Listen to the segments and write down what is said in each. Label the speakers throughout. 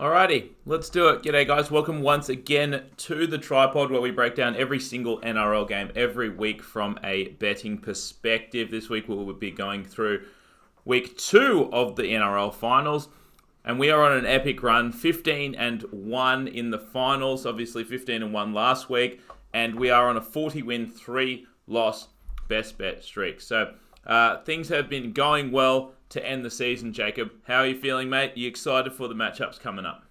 Speaker 1: Alrighty, let's do it. G'day guys, welcome once again to the Tripod where we break down every single NRL game every week from a betting perspective. This week we will be going through week 2 of the NRL finals and we are on an epic run, 15-1 in the finals, obviously 15-1 last week, and we are on a 40-win, 3-loss best bet streak. So things have been going well to end the season. Jacob, how are you feeling, mate? Are you excited for the matchups coming up?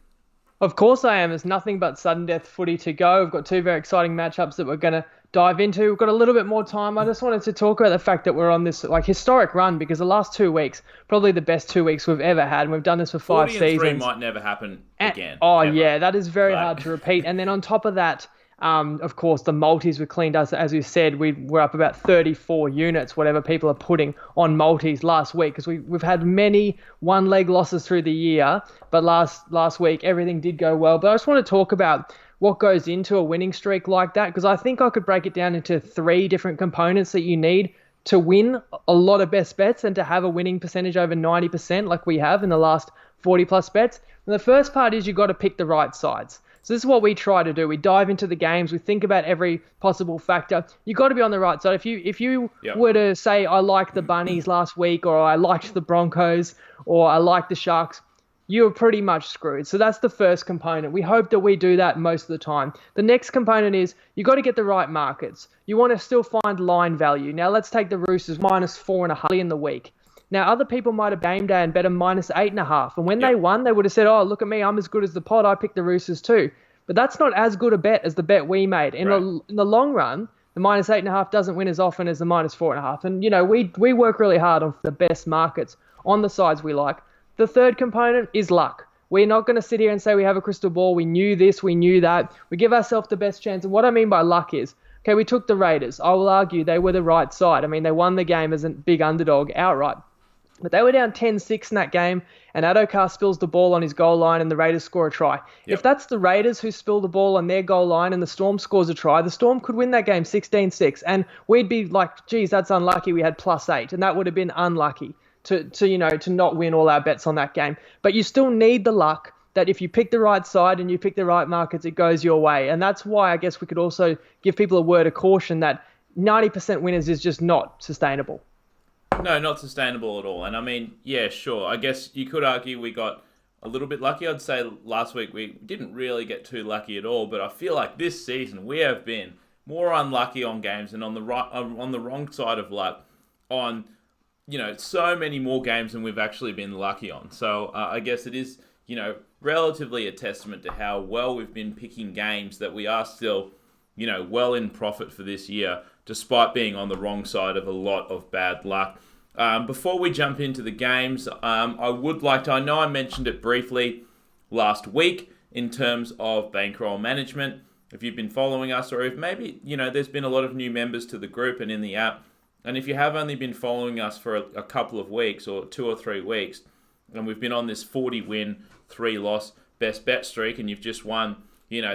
Speaker 2: Of course I am. There's nothing but sudden death footy to go. We've got 2 very exciting matchups that we're going to dive into. We've got a little bit more time. I just wanted to talk about the fact that we're on this historic run because the last 2 weeks, probably the best 2 weeks we've ever had. And we've done this for 5 seasons.
Speaker 1: 40-3 might never happen again.
Speaker 2: Yeah, that is very hard to repeat. And then on top of that, of course, the multis were cleaned us. As we said, we're up about 34 units, whatever people are putting on multis last week, because we've had many one-leg losses through the year, but last week everything did go well. But I just want to talk about what goes into a winning streak like that, because I think I could break it down into 3 different components that you need to win a lot of best bets and to have a winning percentage over 90% like we have in the last 40-plus bets. And the first part is you've got to pick the right sides. So this is what we try to do. We dive into the games. We think about every possible factor. You've got to be on the right side. If you were to say, I like the Bunnies last week, or I liked the Broncos, or I like the Sharks, you're pretty much screwed. So that's the first component. We hope that we do that most of the time. The next component is you've got to get the right markets. You want to still find line value. Now let's take the Roosters -4.5 in the week. Now, other people might have game day and bet them -8.5. And when they won, they would have said, oh, look at me, I'm as good as the pot. I picked the Roosters too. But that's not as good a bet as the bet we made. In the long run, the -8.5 doesn't win as often as the -4.5. And, we work really hard on the best markets on the sides we like. The third component is luck. We're not going to sit here and say we have a crystal ball. We knew this, we knew that. We give ourselves the best chance. And what I mean by luck is, okay, we took the Raiders. I will argue they were the right side. I mean, they won the game as a big underdog outright. But they were down 10-6 in that game, and Adokar spills the ball on his goal line, and the Raiders score a try. If that's the Raiders who spill the ball on their goal line and the Storm scores a try, the Storm could win that game 16-6, and we'd be like, geez, that's unlucky. We had +8, and that would have been unlucky to not win all our bets on that game. But you still need the luck that if you pick the right side and you pick the right markets, it goes your way. And that's why I guess we could also give people a word of caution that 90% winners is just not sustainable.
Speaker 1: No, not sustainable at all. And I mean, yeah, sure. I guess you could argue we got a little bit lucky. I'd say last week we didn't really get too lucky at all. But I feel like this season we have been more unlucky on games and on the wrong side of luck on, so many more games than we've actually been lucky on. So I guess it is, relatively a testament to how well we've been picking games that we are still, well in profit for this year, despite being on the wrong side of a lot of bad luck. Before we jump into the games, I would like to, I know I mentioned it briefly last week in terms of Bankroll Management. If you've been following us, or if maybe, there's been a lot of new members to the group and in the app, and if you have only been following us for a couple of weeks or 2 or 3 weeks, and we've been on this 40-win, 3-loss best bet streak, and you've just won,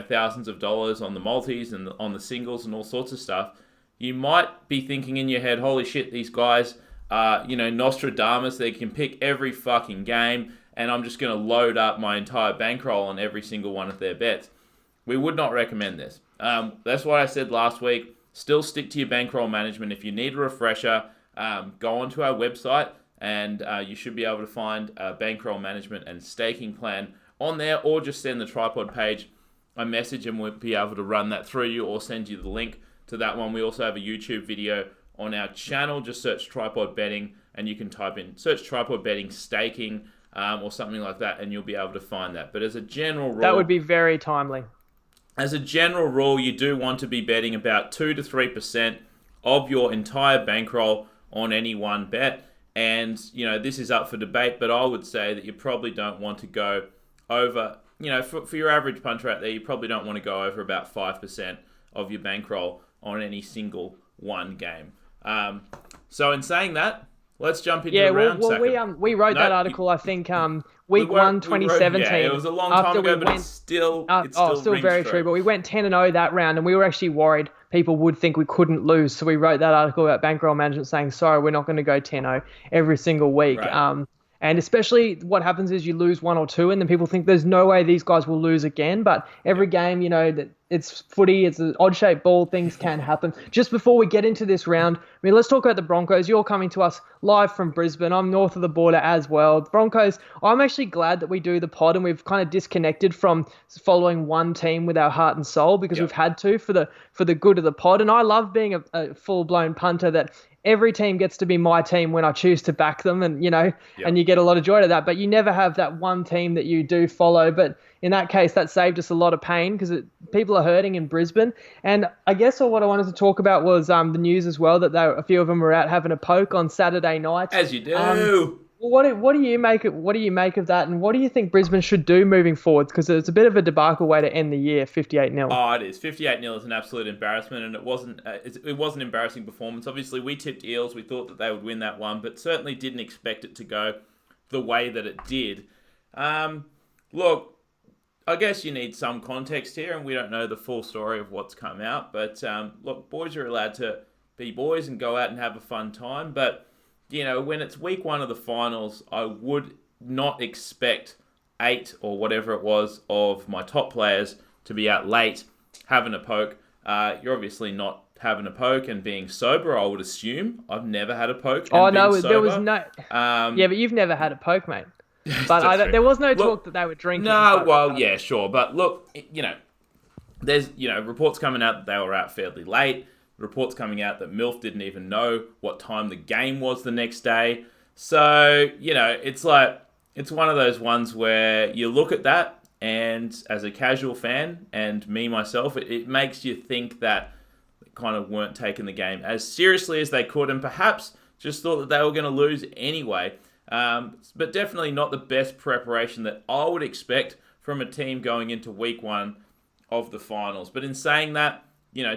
Speaker 1: thousands of dollars on the multis and on the singles and all sorts of stuff, you might be thinking in your head, holy shit, these guys are, Nostradamus. They can pick every fucking game, and I'm just going to load up my entire bankroll on every single one of their bets. We would not recommend this. That's what I said last week. Still stick to your bankroll management. If you need a refresher, go onto our website, and you should be able to find a bankroll management and staking plan on there, or just send the Tripod page a message, and we'll be able to run that through you or send you the link to that one. We also have a YouTube video on our channel. Just search Tripod Betting, and you can search Tripod Betting staking or something like that, and you'll be able to find that. But as a general rule,
Speaker 2: that would be very timely.
Speaker 1: As a general rule, you do want to be betting about 2 to 3% of your entire bankroll on any one bet. And, this is up for debate, but I would say that you probably don't want to go over, for your average punter out there, you probably don't want to go over about 5% of your bankroll on any single one game. So in saying that, let's jump into the round.
Speaker 2: We wrote that article, I think, week 1, 2017.
Speaker 1: It was a long time ago, but it's still
Speaker 2: very true. But we went 10-0 that round, and we were actually worried people would think we couldn't lose. So we wrote that article about Bankroll Management saying, sorry, we're not going to go 10-0 every single week.
Speaker 1: Right.
Speaker 2: And especially what happens is you lose one or two, and then people think there's no way these guys will lose again. But every game, that it's footy, it's an odd-shaped ball, things can happen. Just before we get into this round, let's talk about the Broncos. You're coming to us live from Brisbane. I'm north of the border as well. The Broncos, I'm actually glad that we do the pod and we've kind of disconnected from following one team with our heart and soul because we've had to for the good of the pod. And I love being a full-blown punter that every team gets to be my team when I choose to back them, and and you get a lot of joy out of that. But you never have that one team that you do follow. But in that case, that saved us a lot of pain because people are hurting in Brisbane. And I guess what I wanted to talk about was the news as well, that a few of them were out having a poke on Saturday night.
Speaker 1: As you do.
Speaker 2: What do you make of that, and what do you think Brisbane should do moving forward? Because it's a bit of a debacle way to end the year, 58-0.
Speaker 1: Oh, it is. 58-0 is an absolute embarrassment, and it wasn't an embarrassing performance. Obviously, we tipped Eels. We thought that they would win that one, but certainly didn't expect it to go the way that it did. Look, I guess you need some context here, and we don't know the full story of what's come out. But look, boys are allowed to be boys and go out and have a fun time, but when it's week one of the finals, I would not expect 8 or whatever it was of my top players to be out late having a poke. You're obviously not having a poke and being sober, I would assume. I've never had a poke.
Speaker 2: Oh, no, there was no... yeah, but you've never had a poke, mate. But there was no talk that they were drinking.
Speaker 1: No, well, yeah, sure. But look, there's, reports coming out that they were out fairly late. Reports coming out that Milf didn't even know what time the game was the next day. So, it's one of those ones where you look at that, and as a casual fan, and me myself, it makes you think that they kind of weren't taking the game as seriously as they could, and perhaps just thought that they were going to lose anyway. But definitely not the best preparation that I would expect from a team going into week one of the finals. But in saying that,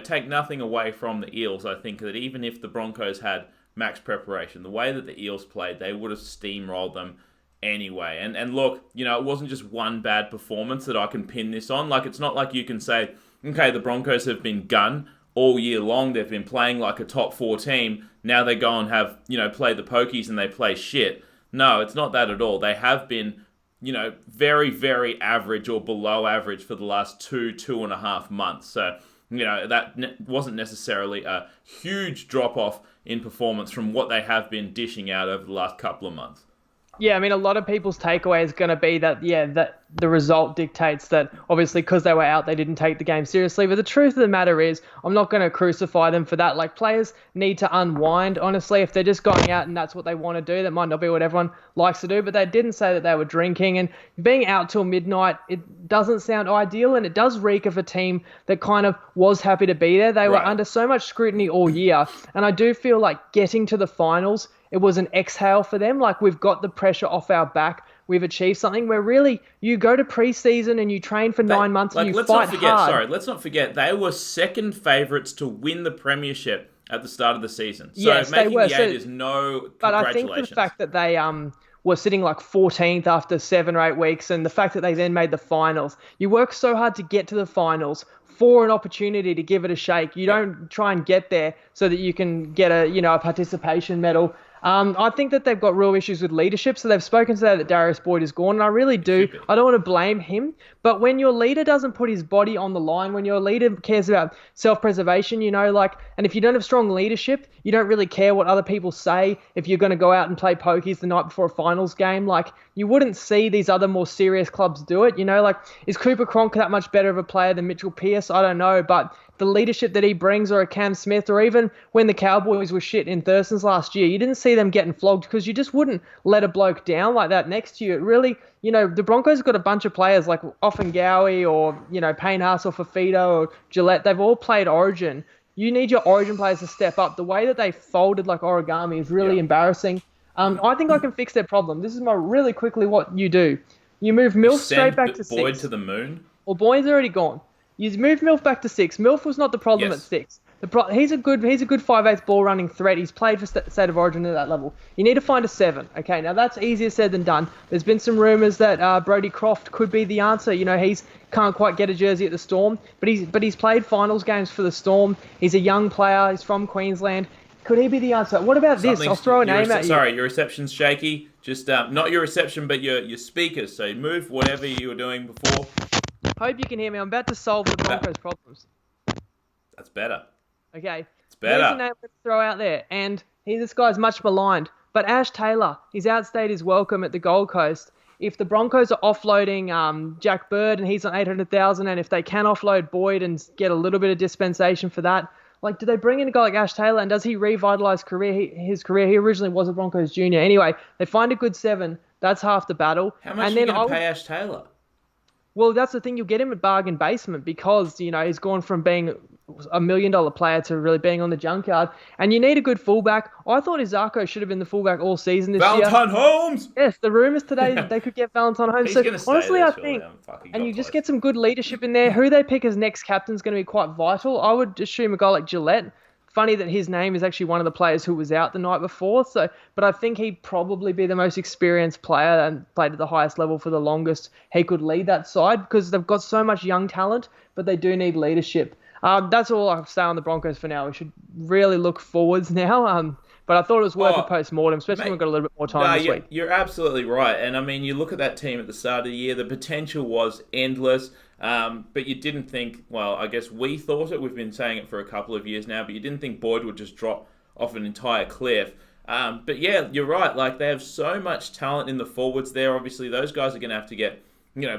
Speaker 1: take nothing away from the Eels. I think that even if the Broncos had max preparation, the way that the Eels played, they would have steamrolled them anyway. And look, it wasn't just one bad performance that I can pin this on. Like, it's not like you can say, okay, the Broncos have been gun all year long. They've been playing like a top 4 team. Now they go and have, play the pokies and they play shit. No, it's not that at all. They have been, very, very average or below average for the last 2.5 months. So, that wasn't necessarily a huge drop-off in performance from what they have been dishing out over the last couple of months.
Speaker 2: Yeah, a lot of people's takeaway is going to be that, that the result dictates that obviously because they were out, they didn't take the game seriously. But the truth of the matter is, I'm not going to crucify them for that. Like, players need to unwind, honestly. If they're just going out and that's what they want to do, that might not be what everyone likes to do. But they didn't say that they were drinking. And being out till midnight, it doesn't sound ideal. And it does reek of a team that kind of was happy to be there. They were under so much scrutiny all year. And I do feel like getting to the finals, it was an exhale for them. Like, we've got the pressure off our back. We've achieved something where really you go to preseason and you train for 9 months and you fight hard.
Speaker 1: Let's not forget, they were second favourites to win the premiership at the start of the season. So
Speaker 2: yes,
Speaker 1: making
Speaker 2: they were.
Speaker 1: the 8 is no congratulations.
Speaker 2: But I think the fact that they were sitting like 14th after 7 or 8 weeks, and the fact that they then made the finals, you work so hard to get to the finals for an opportunity to give it a shake. You don't try and get there so that you can get a participation medal. I think that they've got real issues with leadership. So they've spoken today that Darius Boyd is gone, and I really do. I don't want to blame him, but when your leader doesn't put his body on the line, when your leader cares about self-preservation, and if you don't have strong leadership, you don't really care what other people say. If you're going to go out and play pokies the night before a finals game, you wouldn't see these other more serious clubs do it. Is Cooper Cronk that much better of a player than Mitchell Pearce? I don't know, but the leadership that he brings, or a Cam Smith, or even when the Cowboys were shit in Thurston's last year, you didn't see them getting flogged because you just wouldn't let a bloke down like that next to you. It really, the Broncos have got a bunch of players like Offengowie or, Payne Haas or Fafito or Gillette. They've all played Origin. You need your Origin players to step up. The way that they folded like origami is really embarrassing. I think I can fix their problem. This is really quickly what you do. You move Milf straight back to 6.
Speaker 1: Boyd to the moon?
Speaker 2: Well, Boyd's already gone. You move Milf back to 6. Milf was not the problem at 6. He's a good 5/8 ball running threat. He's played for State of Origin at that level. You need to find a 7. Okay, now that's easier said than done. There's been some rumours that Brodie Croft could be the answer. He's can't quite get a jersey at the Storm, but he's played finals games for the Storm. He's a young player. He's from Queensland. Could he be the answer? What about this? I'll throw a name at you.
Speaker 1: Sorry, your reception's shaky. Just not your reception, but your speakers. So move whatever you were doing before.
Speaker 2: Hope you can hear me. I'm about to solve the Broncos' problems.
Speaker 1: That's better.
Speaker 2: Okay.
Speaker 1: It's better.
Speaker 2: Here's a name let's throw out there. And this guy's much maligned. But Ash Taylor, he's outstayed his welcome at the Gold Coast. If the Broncos are offloading Jack Bird and he's on 800,000, and if they can offload Boyd and get a little bit of dispensation for that, like, do they bring in a guy like Ash Taylor, and does he revitalise his career? He originally was a Broncos junior. Anyway, they find a good 7. That's half the battle.
Speaker 1: How much are you going to pay Ash Taylor?
Speaker 2: Well, that's the thing. You'll get him at bargain basement because, he's gone from being $1 million player to really being on the junkyard. And you need a good fullback. I thought Izako should have been the fullback all season this year.
Speaker 1: Valentine Holmes!
Speaker 2: Yes, the rumours today they could get Valentine Holmes.
Speaker 1: He's
Speaker 2: so honestly,
Speaker 1: there,
Speaker 2: I think, and you just
Speaker 1: close.
Speaker 2: get some good leadership in there. Who they pick as next captain is going to be quite vital. I would assume a guy like Gillette. Funny that his name is actually one of the players who was out the night before. But I think he'd probably be the most experienced player and played at the highest level for the longest. He could lead that side because they've got so much young talent, but they do need leadership. That's all I'll say on the Broncos for now. We should really look forwards now. But I thought it was worth a post-mortem, especially when we've got a little bit more time this week.
Speaker 1: You're absolutely right. And, I mean, you look at that team at the start of the year, the potential was endless. But you didn't think, well, I guess we thought it. We've been saying it for a couple of years now, but you didn't think Boyd would just drop off an entire cliff. But, yeah, you're right. Like, they have so much talent in the forwards there. Obviously, those guys are going to have to get,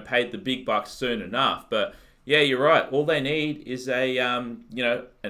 Speaker 1: paid the big bucks soon enough. But, yeah, you're right. All they need is an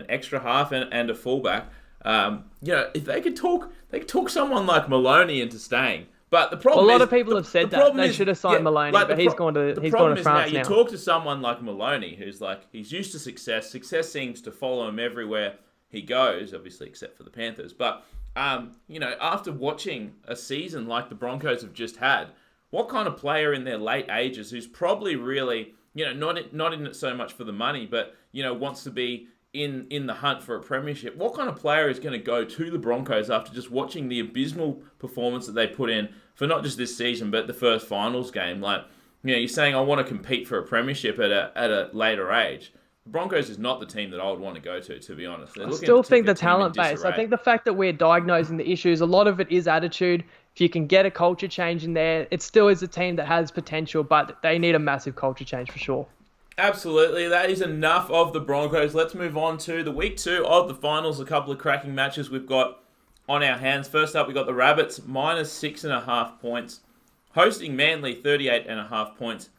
Speaker 1: extra half and a fullback. If they could talk someone like Maloney into staying. But the problem
Speaker 2: a lot of people have said that they should have signed Maloney, but he's gone to France now.
Speaker 1: You talk to someone like Maloney, who's like he's used to success. Success seems to follow him everywhere he goes, obviously except for the Panthers. But after watching a season like the Broncos have just had, what kind of player in their late ages who's probably really not in it so much for the money, but wants to be in the hunt for a premiership. What kind of player is going to go to the Broncos after just watching the abysmal performance that they put in for not just this season, but the first finals game? Like, you're saying I want to compete for a premiership at a later age. The Broncos is not the team that I would want to go to be honest.
Speaker 2: I still think the talent base. I think the fact that we're diagnosing the issues, a lot of it is attitude. If you can get a culture change in there, it still is a team that has potential, but they need a massive culture change for sure.
Speaker 1: Absolutely. That is enough of the Broncos. Let's move on to the week 2 of the finals. A couple of cracking matches we've got on our hands. First up, we've got the Rabbits, -6.5 points. Hosting Manly, 38.5 points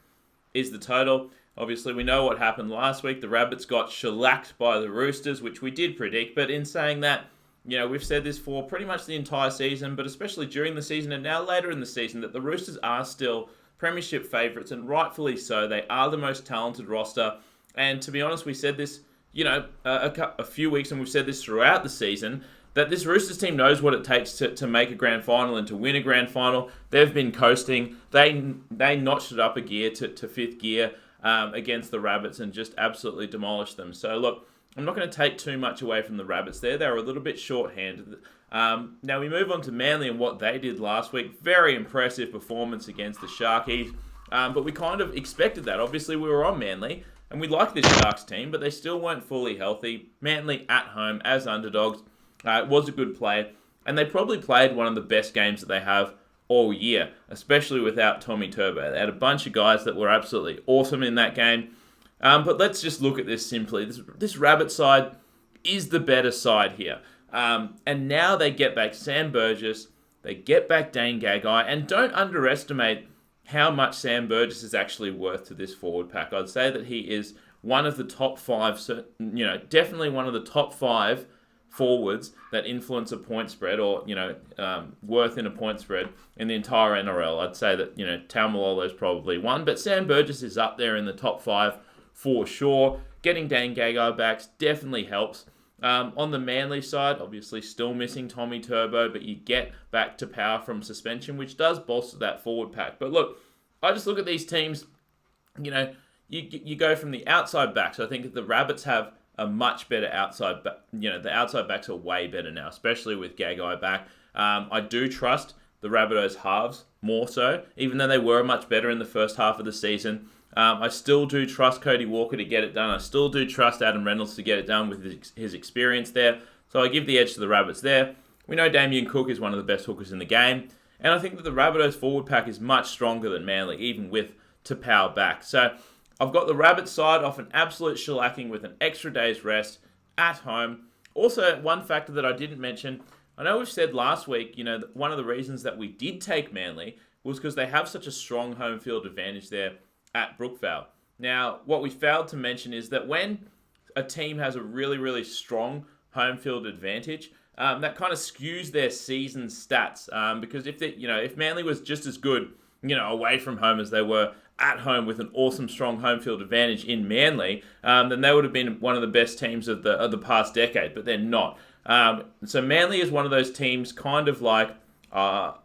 Speaker 1: is the total. Obviously, we know what happened last week. The Rabbits got shellacked by the Roosters, which we did predict. But in saying that, we've said this for pretty much the entire season, but especially during the season and now later in the season, that the Roosters are still premiership favourites, and rightfully so. They are the most talented roster. And to be honest, we said this, a few weeks, and we've said this throughout the season, that this Roosters team knows what it takes to make a grand final and to win a grand final. They've been coasting. They notched it up a gear to 5th gear against the Rabbits and just absolutely demolished them. So look, I'm not going to take too much away from the Rabbits there. They were a little bit short-handed. Now we move on to Manly and what they did last week. Very impressive performance against the Sharkies. But we kind of expected that. Obviously, we were on Manly, and we like this Sharks team, but they still weren't fully healthy. Manly at home as underdogs. It was a good play, and they probably played one of the best games that they have all year, especially without Tommy Turbo. They had a bunch of guys that were absolutely awesome in that game. But let's just look at this simply. This Rabbit side is the better side here. And now they get back Sam Burgess, they get back Dane Gagai, and don't underestimate how much Sam Burgess is actually worth to this forward pack. I'd say that he is one of the top 5, definitely one of the top 5 forwards that influence a point spread or, worth in a point spread in the entire NRL. I'd say that, Taumalolo is probably one, but Sam Burgess is up there in the top 5 for sure. Getting Dane Gagai back definitely helps. On the Manly side, obviously still missing Tommy Turbo, but you get back to power from suspension, which does bolster that forward pack. But look, I just look at these teams, you go from the outside backs. I think the Rabbits have a much better outside back. The outside backs are way better now, especially with Gagai back. I do trust the Rabbitohs halves more so, even though they were much better in the first half of the season. I still do trust Cody Walker to get it done. I still do trust Adam Reynolds to get it done with his experience there. So I give the edge to the Rabbits there. We know Damien Cook is one of the best hookers in the game. And I think that the Rabbitohs forward pack is much stronger than Manly, even with Tapau back. So I've got the Rabbits side off an absolute shellacking with an extra day's rest at home. Also, one factor that I didn't mention, I know we've said last week, one of the reasons that we did take Manly was because they have such a strong home field advantage there at Brookvale. Now, what we failed to mention is that when a team has a really, really strong home field advantage, that kind of skews their season stats. Because if Manly was just as good, away from home as they were at home with an awesome, strong home field advantage in Manly, then they would have been one of the best teams of the past decade. But they're not. So Manly is one of those teams, kind of like I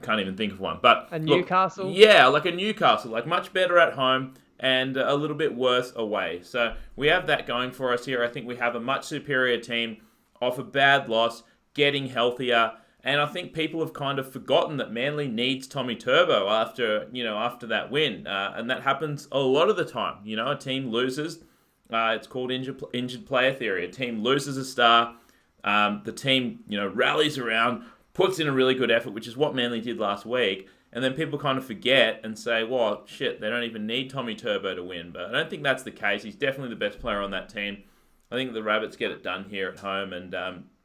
Speaker 1: can't even think of one, but
Speaker 2: a Newcastle.
Speaker 1: Yeah, like a Newcastle, like much better at home and a little bit worse away. So we have that going for us here. I think we have a much superior team off a bad loss, getting healthier, and I think people have kind of forgotten that Manly needs Tommy Turbo after that win, and that happens a lot of the time. A team loses. It's called injured player theory. A team loses a star. The team rallies around, puts in a really good effort, which is what Manly did last week. And then people kind of forget and say, well, shit, they don't even need Tommy Turbo to win. But I don't think that's the case. He's definitely the best player on that team. I think the Rabbits get it done here at home. And,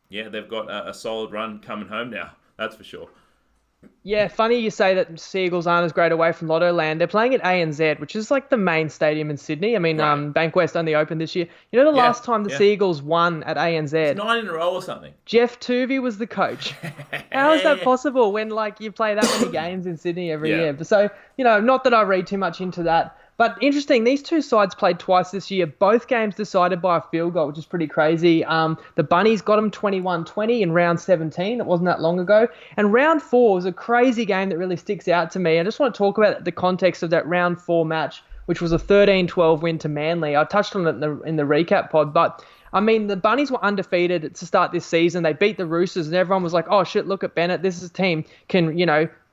Speaker 1: they've got a solid run coming home now. That's for sure.
Speaker 2: Yeah, funny you say that Seagulls aren't as great away from Lotto Land. They're playing at ANZ, which is like the main stadium in Sydney. I mean, right. Bankwest only opened this year. The last time the Seagulls won at ANZ?
Speaker 1: It's 9 in a row or something.
Speaker 2: Jeff Tuvey was the coach. How is that possible when you play that many games in Sydney every year? So, not that I read too much into that. But interesting, these two sides played twice this year. Both games decided by a field goal, which is pretty crazy. The Bunnies got them 21-20 in round 17. It wasn't that long ago. And round 4 was a crazy game that really sticks out to me. I just want to talk about the context of that round 4 match, which was a 13-12 win to Manly. I touched on it in the recap pod, but I mean, the Bunnies were undefeated to start this season. They beat the Roosters, and everyone was like, oh, shit, look at Bennett. This team can,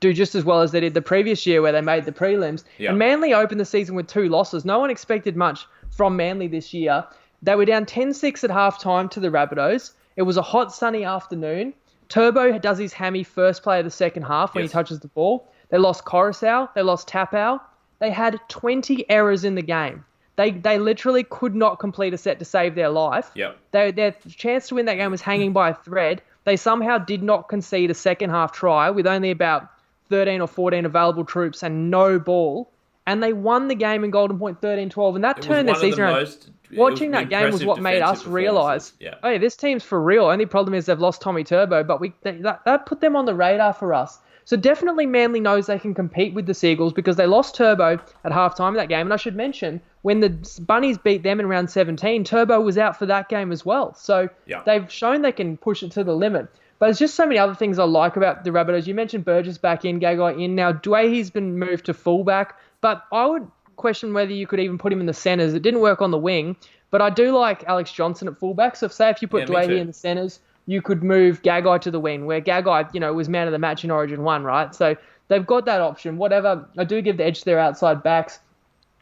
Speaker 2: do just as well as they did the previous year where they made the prelims. Yep. And Manly opened the season with 2 losses. No one expected much from Manly this year. They were down 10-6 at halftime to the Rabbitohs. It was a hot, sunny afternoon. Turbo does his hammy first play of the second half when he touches the ball. They lost Coruscant. They lost Tapau. They had 20 errors in the game. They literally could not complete a set to save their life.
Speaker 1: Yep.
Speaker 2: Their chance to win that game was hanging by a thread. They somehow did not concede a second half try with only about 13 or 14 available troops and no ball. And they won the game in Golden Point 13-12. And that turned their season around. Watching that game was what made us realise, this team's for real. Only problem is they've lost Tommy Turbo, but that put them on the radar for us. So definitely Manly knows they can compete with the Seagulls because they lost Turbo at halftime of that game. And I should mention, when the Bunnies beat them in round 17, Turbo was out for that game as well. So they've shown they can push it to the limit. But there's just so many other things I like about the Rabbitohs. You mentioned Burgess back in, Gagai in. Now, Dwayne's been moved to fullback, but I would question whether you could even put him in the centres. It didn't work on the wing, but I do like Alex Johnson at fullback. So if you put Dwayne in the centres, you could move Gagai to the wing, where Gagai, was man of the match in Origin 1, right? So they've got that option. Whatever, I do give the edge to their outside backs.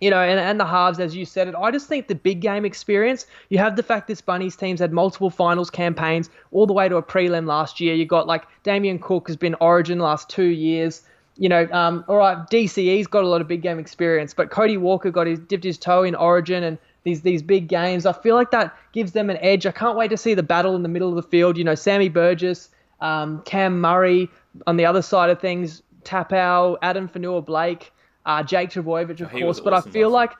Speaker 2: And the halves, as you said it. I just think the big game experience, you have the fact this Bunnies team's had multiple finals campaigns all the way to a prelim last year. You got Damien Cook has been Origin the last 2 years. All right, DCE's got a lot of big game experience, but Cody Walker dipped his toe in Origin and these big games. I feel like that gives them an edge. I can't wait to see the battle in the middle of the field. Sammy Burgess, Cam Murray on the other side of things, Tapau, Adam Fanua-Blake, Jake Trbojevic, of course. But awesome, I feel like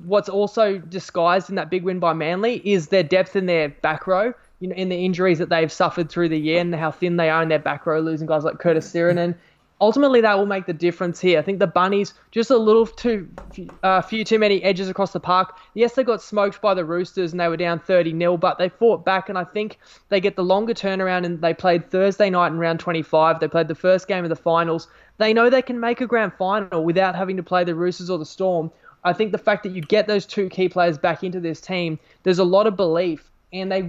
Speaker 2: what's also disguised in that big win by Manly is their depth in their back row, in the injuries that they've suffered through the year and how thin they are in their back row, losing guys like Curtis Sirenen. Ultimately, that will make the difference here. I think the Bunnies, just a few too many edges across the park. Yes, they got smoked by the Roosters and they were down 30-0, but they fought back, and I think they get the longer turnaround, and they played Thursday night in round 25. They played the first game of the finals. They know they can make a grand final without having to play the Roosters or the Storm. I think the fact that you get those 2 key players back into this team, there's a lot of belief. And I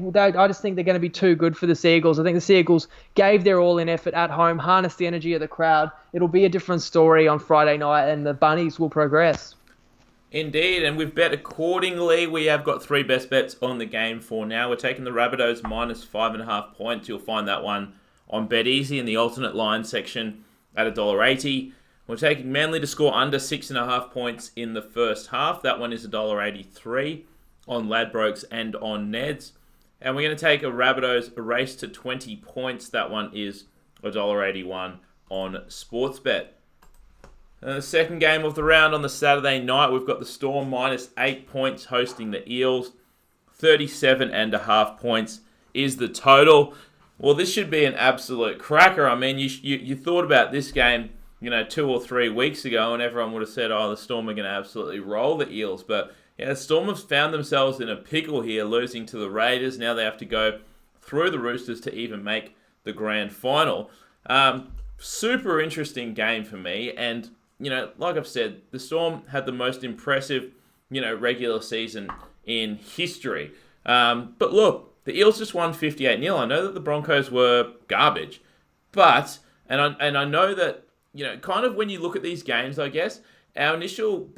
Speaker 2: just think they're going to be too good for the Seagulls. I think the Seagulls gave their all-in effort at home, harnessed the energy of the crowd. It'll be a different story on Friday night, and the Bunnies will progress.
Speaker 1: Indeed, and we've bet accordingly. We have got 3 best bets on the game for now. We're taking the Rabbitohs minus 5.5 points. You'll find that one on BetEasy in the alternate line section at $1.80. We're taking Manly to score under 6.5 points in the first half. That one is $1.83 on Ladbrokes and on Neds. And we're going to take a Rabbitohs a race to 20 points. That one is $1.81 on Sportsbet. And the second game of the round on the Saturday night, we've got the Storm minus 8 points hosting the Eels. 37.5 points is the total. Well, this should be an absolute cracker. I mean, you thought about this game, 2 or 3 weeks ago, and everyone would have said, the Storm are going to absolutely roll the Eels. But the Storm have found themselves in a pickle here, losing to the Raiders. Now they have to go through the Roosters to even make the grand final. Super interesting game for me, and like I've said, the Storm had the most impressive, regular season in history. But look, the Eels just won 58-0. I know that the Broncos were garbage, but I know that kind of when you look at these games, I guess our initial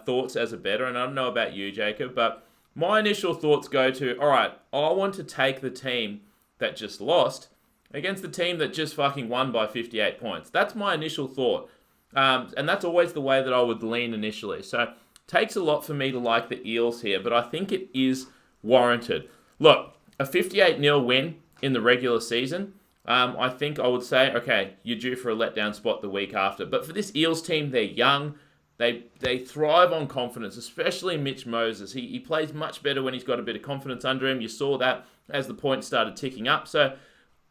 Speaker 1: thoughts as a bettor, and I don't know about you, Jacob, but my initial thoughts go to, all right, I want to take the team that just lost against the team that just fucking won by 58 points. That's my initial thought. And that's always the way that I would lean initially. So it takes a lot for me to like the Eels here, but I think it is warranted. Look, a 58-0 win in the regular season, I think I would say, okay, you're due for a letdown spot the week after. But for this Eels team, they're young. They thrive on confidence, especially Mitch Moses. He plays much better when he's got a bit of confidence under him. You saw that as the points started ticking up. So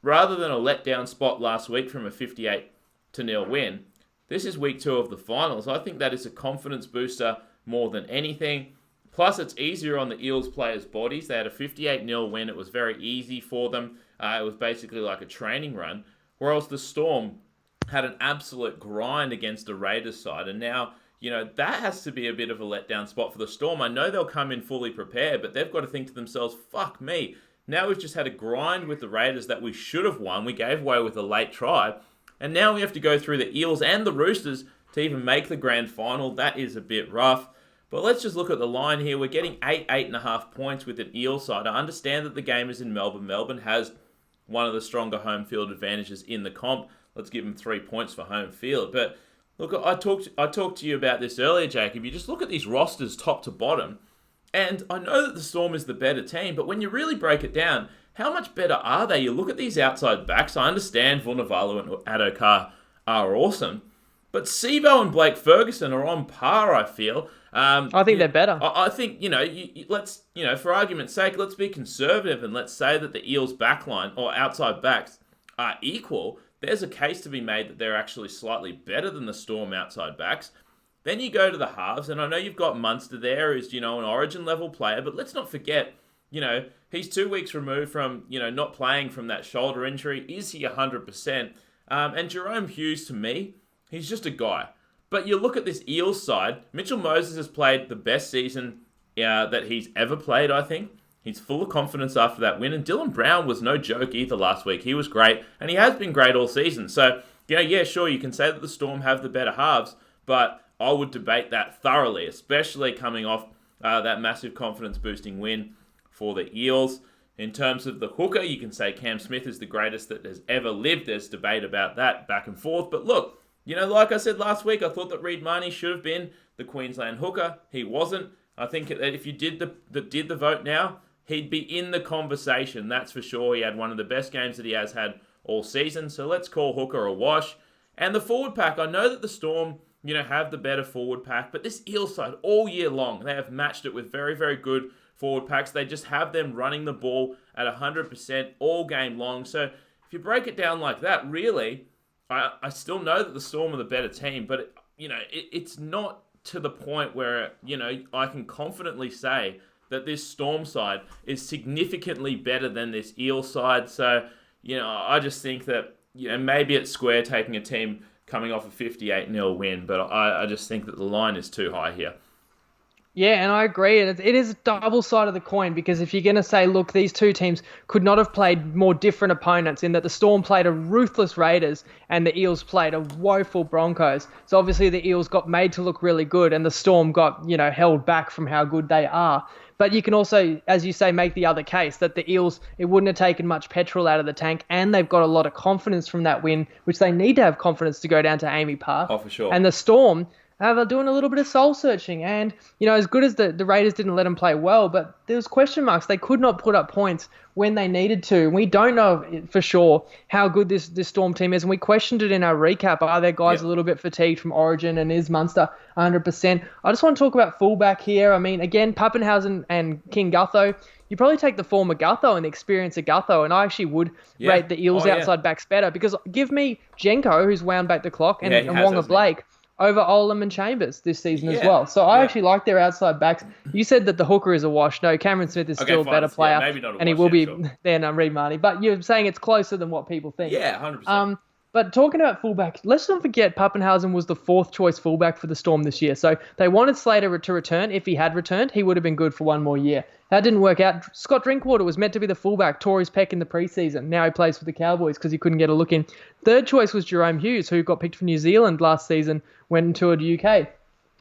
Speaker 1: rather than a letdown spot last week from a 58-0 win, this is week 2 of the finals. I think that is a confidence booster more than anything. Plus, it's easier on the Eels players' bodies. They had a 58-0 win. It was very easy for them. It was basically like a training run. Whereas the Storm had an absolute grind against the Raiders side. And now, that has to be a bit of a letdown spot for the Storm. I know they'll come in fully prepared, but they've got to think to themselves, fuck me. Now we've just had a grind with the Raiders that we should have won. We gave away with a late try. And now we have to go through the Eels and the Roosters to even make the grand final. That is a bit rough. But let's just look at the line here. We're getting 8.5 points with an Eels side. I understand that the game is in Melbourne. Melbourne has one of the stronger home field advantages in the comp. Let's give them 3 points for home field. But look, I talked to you about this earlier, Jacob. You just look at these rosters top to bottom. And I know that the Storm is the better team, but when you really break it down, how much better are they? You look at these outside backs. I understand Vunivalu and Adokar are awesome, but Sivo and Blake Ferguson are on par, I feel.
Speaker 2: I think they're better.
Speaker 1: I think, let's, for argument's sake, let's be conservative and let's say that the Eels backline or outside backs are equal. There's a case to be made that they're actually slightly better than the Storm outside backs. Then you go to the halves, and I know you've got Munster there who's, an origin level player, but let's not forget, he's 2 weeks removed from, not playing from that shoulder injury. Is he 100%? And Jerome Hughes, to me, he's just a guy. But you look at this Eels side, Mitchell Moses has played the best season that he's ever played, I think. He's full of confidence after that win. And Dylan Brown was no joke either last week. He was great, and he has been great all season. So, yeah, sure, you can say that the Storm have the better halves, but I would debate that thoroughly, especially coming off that massive confidence-boosting win for the Eels. In terms of the hooker, you can say Cam Smith is the greatest that has ever lived. There's debate about that back and forth. But look, like I said last week, I thought that Reid Marnie should have been the Queensland hooker. He wasn't. I think that if you did the vote now, he'd be in the conversation. That's for sure. He had one of the best games that he has had all season. So let's call hooker a wash. And the forward pack, I know that the Storm, have the better forward pack, but this Eels side all year long, they have matched it with very, very good forward packs. They just have them running the ball at 100% all game long. So if you break it down like that, really, I still know that the Storm are the better team, but it's not to the point where I can confidently say that this Storm side is significantly better than this Eel side. So I just think that maybe it's square taking a team coming off a 58-0 win, but I just think that the line is too high here.
Speaker 2: Yeah, and I agree. And it is a double side of the coin because if you're going to say, look, these two teams could not have played more different opponents in that the Storm played a ruthless Raiders and the Eels played a woeful Broncos. So obviously the Eels got made to look really good and the Storm got, held back from how good they are. But you can also, as you say, make the other case that the Eels, it wouldn't have taken much petrol out of the tank and they've got a lot of confidence from that win, which they need to have confidence to go down to Amy Park.
Speaker 1: Oh, for sure.
Speaker 2: And the Storm, they're doing a little bit of soul searching. And, as good as the Raiders didn't let them play well, but there was question marks. They could not put up points when they needed to. We don't know for sure how good this Storm team is. And we questioned it in our recap. Are their guys a little bit fatigued from Origin, and is Munster 100%? I just want to talk about fullback here. I mean, again, Pappenhausen and King Gutho. You probably take the form of Gutho and the experience of Gutho, and I actually would rate the Eels outside backs better because give me Jenko, who's wound back the clock, and Wonga Blake over Olam and Chambers this season as well. So I actually like their outside backs. You said that the hooker is a wash. No, Cameron Smith is still a better player.
Speaker 1: Maybe not a wash,
Speaker 2: and he will be then Reed Marnie. But you're saying it's closer than what people think.
Speaker 1: Yeah, 100%.
Speaker 2: But talking about fullback, let's not forget Pappenhausen was the fourth choice fullback for the Storm this year. So they wanted Slater to return. If he had returned, he would have been good for one more year. That didn't work out. Scott Drinkwater was meant to be the fullback, tore his pec in the preseason. Now he plays for the Cowboys because he couldn't get a look in. Third choice was Jerome Hughes, who got picked for New Zealand last season, went and toured UK.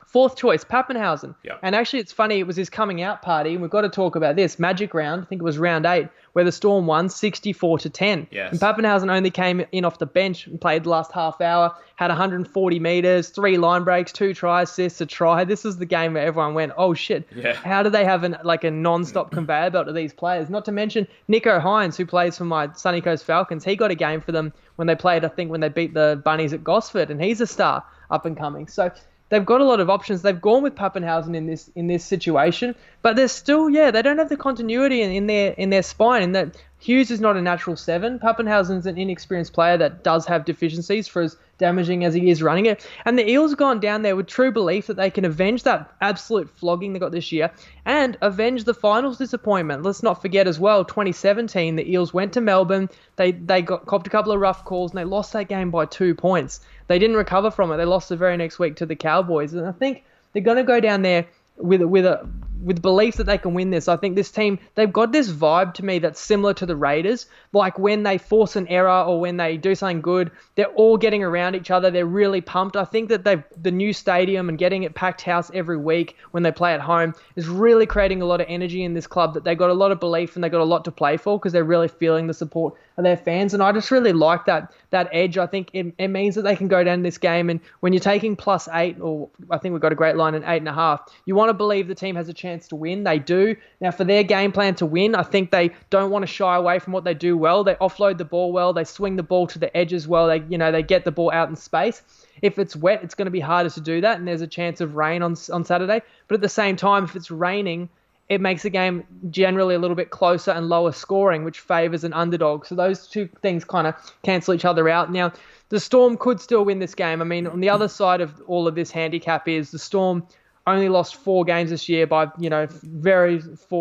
Speaker 2: Fourth choice, Pappenhausen.
Speaker 1: Yep.
Speaker 2: And actually, it's funny, it was his coming out party, and we've got to talk about this. Magic round, I think it was round 8, where the Storm won 64-10.
Speaker 1: Yes.
Speaker 2: And Pappenhausen only came in off the bench and played the last half hour, had 140 metres, 3 line breaks, 2 try assists, a try. This is the game where everyone went, oh shit, how do they have a non-stop conveyor belt of these players? Not to mention Nico Hines, who plays for my Sunny Coast Falcons. He got a game for them when they played, I think, when they beat the Bunnies at Gosford, and he's a star up and coming. So they've got a lot of options. They've gone with Pappenhausen in this situation, but they're still, they don't have the continuity in their spine. In that Hughes is not a natural 7. Pappenhausen's an inexperienced player that does have deficiencies for as damaging as he is running it. And the Eels have gone down there with true belief that they can avenge that absolute flogging they got this year and avenge the finals disappointment. Let's not forget as well, 2017, the Eels went to Melbourne. They copped a couple of rough calls and they lost that game by 2 points. They didn't recover from it. They lost the very next week to the Cowboys. And I think they're going to go down there with belief that they can win this. I think this team, they've got this vibe to me that's similar to the Raiders. Like when they force an error or when they do something good, they're all getting around each other. They're really pumped. I think that the new stadium and getting it packed house every week when they play at home is really creating a lot of energy in this club, that they got a lot of belief and they got a lot to play for because they're really feeling the support of their fans. And I just really like that edge. I think it means that they can go down this game. And when you're taking +8, or I think we've got a great line in 8.5, you want to believe the team has a chance to win. They do. Now, for their game plan to win, I think they don't want to shy away from what they do well. They offload the ball well. They swing the ball to the edges well. They get the ball out in space. If it's wet, it's going to be harder to do that, and there's a chance of rain on Saturday. But at the same time, if it's raining, it makes the game generally a little bit closer and lower scoring, which favours an underdog. So those two things kind of cancel each other out. Now, the Storm could still win this game. I mean, on the other side of all of this handicap is the Storm only lost 4 games this year by,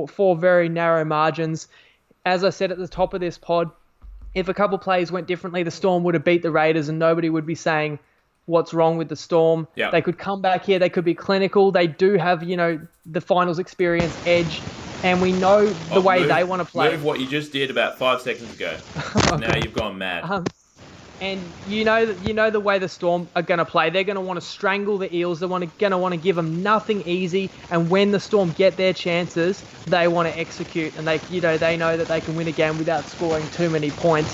Speaker 2: four very narrow margins. As I said at the top of this pod, if a couple plays went differently, the Storm would have beat the Raiders and nobody would be saying what's wrong with the Storm.
Speaker 1: Yeah.
Speaker 2: They could come back here. They could be clinical. They do have, the finals experience edge. And we know the way they want to play.
Speaker 1: Move what you just did about 5 seconds ago. Now you've gone mad.
Speaker 2: And you know the way the Storm are going to play. They're going to want to strangle the Eels. They're going to want to give them nothing easy. And when the Storm get their chances, they want to execute. And they know that they can win a game without scoring too many points.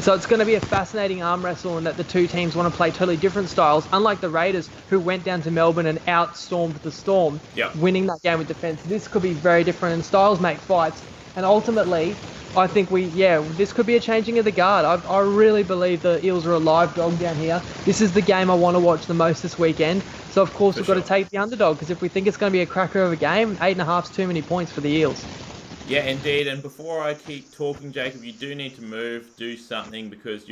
Speaker 2: So it's going to be a fascinating arm wrestle, and that the two teams want to play totally different styles. Unlike the Raiders, who went down to Melbourne and outstormed the Storm, winning that game with defence. This could be very different, and styles make fights. And ultimately, I think this could be a changing of the guard. I really believe the Eels are a live dog down here. This is the game I want to watch the most this weekend. So, of course, we've got to take the underdog, because if we think it's going to be a cracker of a game, 8.5 is too many points for the Eels.
Speaker 1: Yeah, indeed. And before I keep talking, Jacob, you do need to do something, because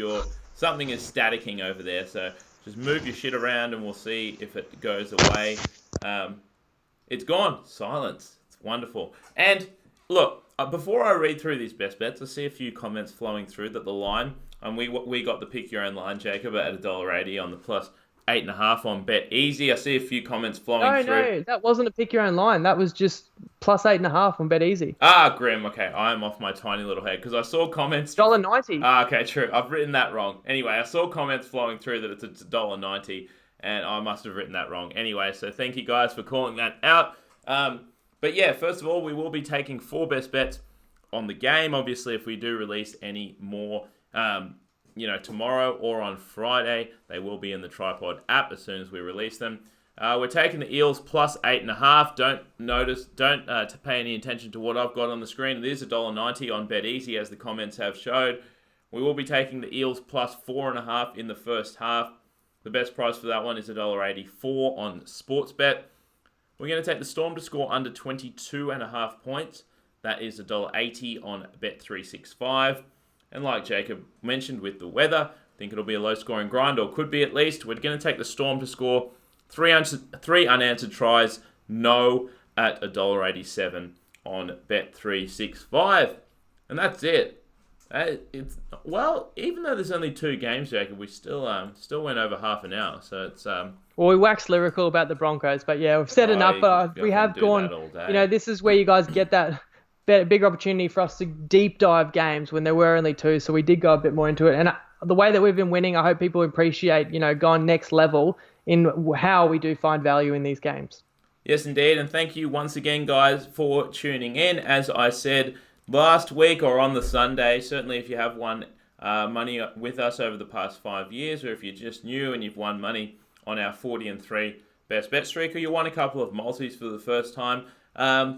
Speaker 1: something is staticking over there. So just move your shit around and we'll see if it goes away. It's gone. Silence. It's wonderful. And look, before I read through these best bets, I see a few comments flowing through that the line, and we got the pick your own line, Jacob, at $1.80 on the plus 8.5 on Bet Easy. I see a few comments flowing through.
Speaker 2: No, that wasn't a pick your own line. That was just plus 8.5 on Bet Easy.
Speaker 1: Grim. Okay, I am off my tiny little head because I saw comments.
Speaker 2: $1.90.
Speaker 1: Okay, true. I've written that wrong. Anyway, I saw comments flowing through that it's $1.90, and I must have written that wrong. Anyway, so thank you guys for calling that out. But yeah, first of all, we will be taking 4 best bets on the game. Obviously, if we do release any more, tomorrow or on Friday, they will be in the Tripod app as soon as we release them. We're taking the Eels plus 8.5. Don't pay any attention to what I've got on the screen. It is $1.90 on Bet Easy, as the comments have showed. We will be taking the Eels plus 4.5 in the first half. The best price for that one is $1.84 on Sportsbet. We're going to take the Storm to score under 22.5 points. That is $1.80 on Bet365. And like Jacob mentioned with the weather, I think it'll be a low-scoring grind, or could be at least. We're going to take the Storm to score three unanswered tries, no, at $1.87 on Bet365. And that's it. Even though there's only 2 games, Jacob, we still went over half an hour. So it's
Speaker 2: Well, we waxed lyrical about the Broncos, but yeah, we've said enough. But we have gone. This is where you guys get that big opportunity for us to deep dive games when there were only 2. So we did go a bit more into it. And the way that we've been winning, I hope people appreciate, going next level in how we do find value in these games.
Speaker 1: Yes, indeed. And thank you once again, guys, for tuning in. As I said last week or on the Sunday, certainly if you have won money with us over the past 5 years, or if you're just new and you've won money on our 40-3 best bet streak, or you won a couple of multis for the first time,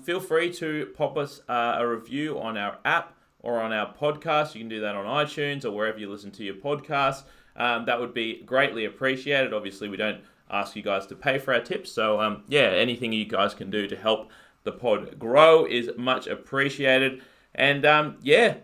Speaker 1: feel free to pop us a review on our app or on our podcast. You can do that on iTunes or wherever you listen to your podcasts. That would be greatly appreciated. Obviously, we don't ask you guys to pay for our tips. So, anything you guys can do to help the pod grow is much appreciated. And,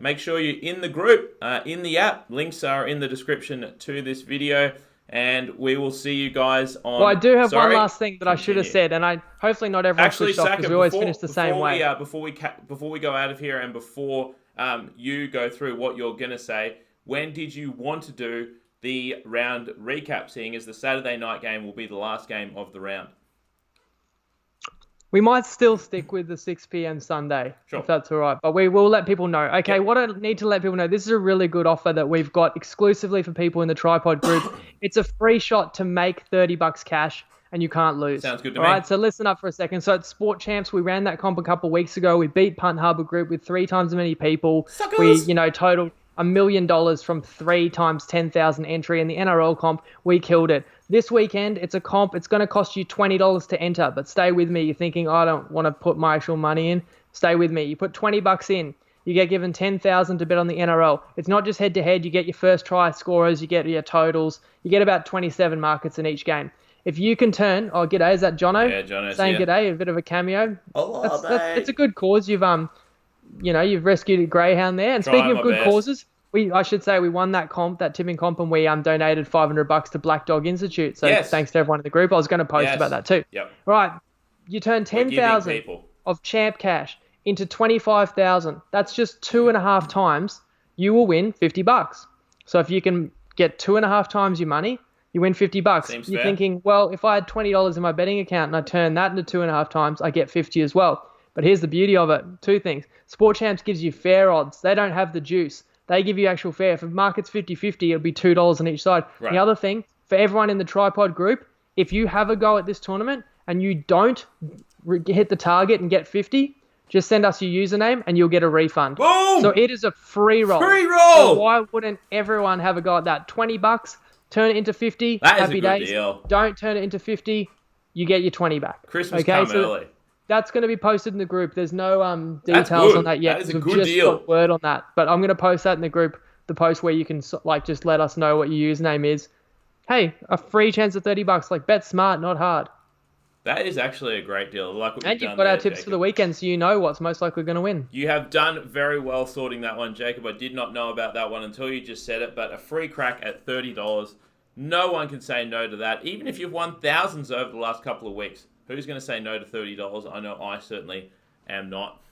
Speaker 1: make sure you're in the group, in the app. Links are in the description to this video. And we will see you guys on...
Speaker 2: Well, I do have one last thing that I should have said, and hopefully not everyone switched off because we always finish the same way.
Speaker 1: Before we go out of here and before you go through what you're going to say, when did you want to do the round recap, seeing as the Saturday night game will be the last game of the round?
Speaker 2: We might still stick with the 6 p.m. Sunday, if that's all right. But we will let people know. Okay, What I need to let people know, this is a really good offer that we've got exclusively for people in the Tripod group. It's a free shot to make $30 cash, and you can't lose.
Speaker 1: Sounds good to me.
Speaker 2: All right, so listen up for a second. So it's Sport Champs. We ran that comp a couple of weeks ago. We beat Punt Harbour Group with 3 times as many people.
Speaker 1: Suckers!
Speaker 2: We, totaled $1 million from 3 times 10,000 entry in the NRL comp. We killed it. This weekend, it's a comp. It's going to cost you $20 to enter, but stay with me. You're thinking, I don't want to put my actual money in. Stay with me. You put $20 in. You get given $10,000 to bet on the NRL. It's not just head-to-head. You get your first try scorers. You get your totals. You get about 27 markets in each game. If you can turn... Oh, g'day. Is that Jono?
Speaker 1: Yeah, Jono's
Speaker 2: saying
Speaker 1: here.
Speaker 2: G'day, a bit of a cameo.
Speaker 1: Oh, mate.
Speaker 2: It's a good cause. You've rescued a greyhound there. And speaking of good causes... I should say we won that tipping comp, and we donated $500 to Black Dog Institute. So Thanks to everyone in the group. I was going to post about that too.
Speaker 1: Yep.
Speaker 2: Right. You turn 10,000 of champ cash into 25,000. That's just 2.5 times. You will win $50. So if you can get 2.5 times your money, you win $50.
Speaker 1: Seems
Speaker 2: You're
Speaker 1: fair.
Speaker 2: Thinking, well, if I had $20 in my betting account and I turn that into 2.5 times, I get 50 as well. But here's the beauty of it. 2 things. Sport Champs gives you fair odds. They don't have the juice. They give you actual fair. If the market's 50-50, it'll be $2 on each side. Right. The other thing, for everyone in the Tripod group, if you have a go at this tournament and you don't hit the target and get 50, just send us your username and you'll get a refund.
Speaker 1: Boom!
Speaker 2: So it is a free roll.
Speaker 1: Free roll!
Speaker 2: So why wouldn't everyone have a go at that? $20, turn it into 50.
Speaker 1: That is
Speaker 2: happy
Speaker 1: a good
Speaker 2: days.
Speaker 1: deal.
Speaker 2: Don't turn it into 50. You get your 20 back.
Speaker 1: Christmas come early.
Speaker 2: That's going to be posted in the group. There's no details on that yet.
Speaker 1: That is a good deal.
Speaker 2: Got word on that, but I'm going to post that in the group. The post where you can just let us know what your username is. Hey, a free chance of $30. Bet smart, not hard.
Speaker 1: That is actually a great deal.
Speaker 2: And you've got our tips for the weekend, so you know what's most likely going to win.
Speaker 1: You have done very well sorting that one, Jacob. I did not know about that one until you just said it, but a free crack at $30. No one can say no to that. Even if you've won thousands over the last couple of weeks. Who's going to say no to $30? I know I certainly am not.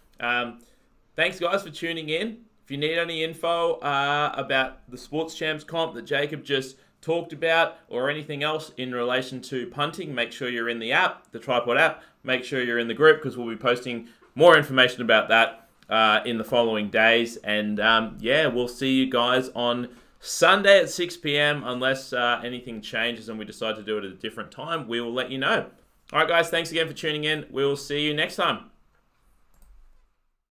Speaker 1: Thanks, guys, for tuning in. If you need any info about the Sports Champs comp that Jacob just talked about or anything else in relation to punting, make sure you're in the app, the Tripod app. Make sure you're in the group because we'll be posting more information about that in the following days. And we'll see you guys on Sunday at 6 p.m. Unless anything changes and we decide to do it at a different time, we will let you know. All right, guys, thanks again for tuning in. We will see you next time.